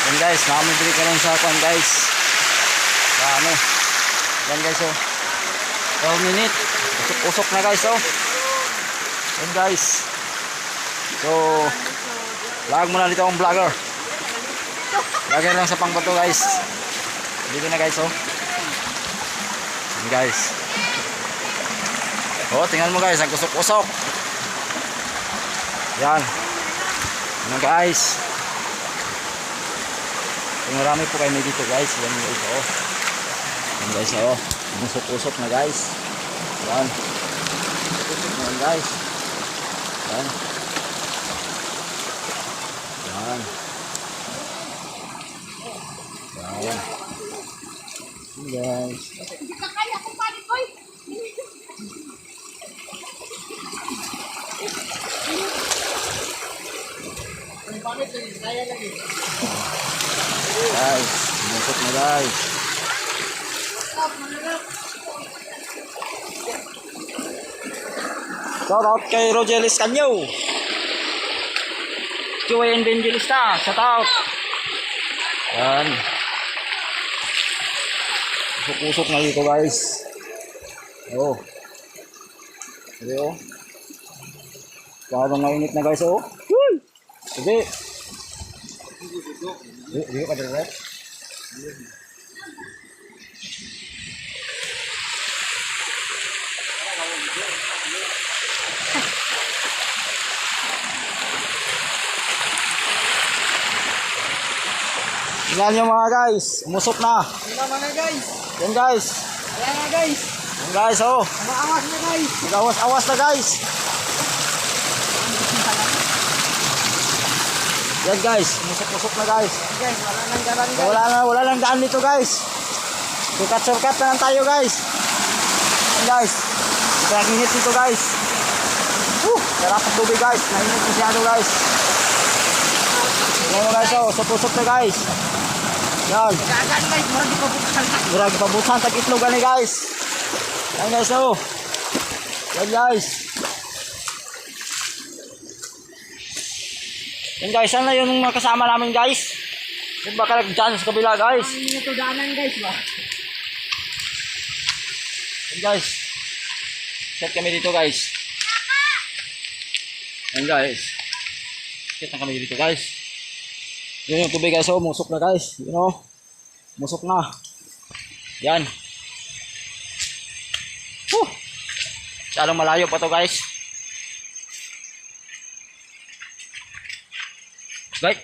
Yan guys, nakamibili ka lang sa kwan guys. Sa ano. Yan guys oh. 12 minute. Usok na guys oh. Yan guys. So, lag muna dito akong vlogger. Vlogger lang sa pangbato guys. Dito na guys oh. Yan guys. Oh, tingnan mo guys, ang usok-usok. Yan. Yan guys. Marami po kayo dito guys. Yan guys oh. Yan guys oh. Usok-usok na guys. Yan. Usok na yan guys. Yan. Yan. Yan. Yan guys. Hindi ka kaya kung palit boy. Guys, musok na guys. Shout out kay Rogelis Canyo. Joey Evangelista, shout out. Yan. Usok-usok na dito guys. Oh. Sige oh. Parang mainit na guys oh. Sige. Hindi ka dito. Tingnan nyo mga guys, umusok na. Tingnan na guys. Yan guys. Ayan na guys. Yan guys oh. Maawas na guys. Nag-awas-awas na guys. Yan guys, musok-musok na guys. Guys, wala nang garan guys. Wala lang daan dito guys. Sukat-sukat na lang tayo guys. Yan guys. Nag-init dito guys. Sarap ang tubig guys. Nainit masyado guys. Yan mo guys oh, usok-usok na guys. Yan. Gagan guys, murag ipabutan. Murag pabutan sa kitlogan ni guys. Yan guys oh. Yan guys. Yan guys, saan na yung mga kasama namin guys? Yan ba ka dyan sa kabila guys? Ang natudanan guys ba? Yan guys. Set kami dito guys. Yan guys. Set na kami dito guys. Yun yung tubig guys oh, musok na guys. You know? Musok na. Yan. Masyadong malayo pa to guys. Right.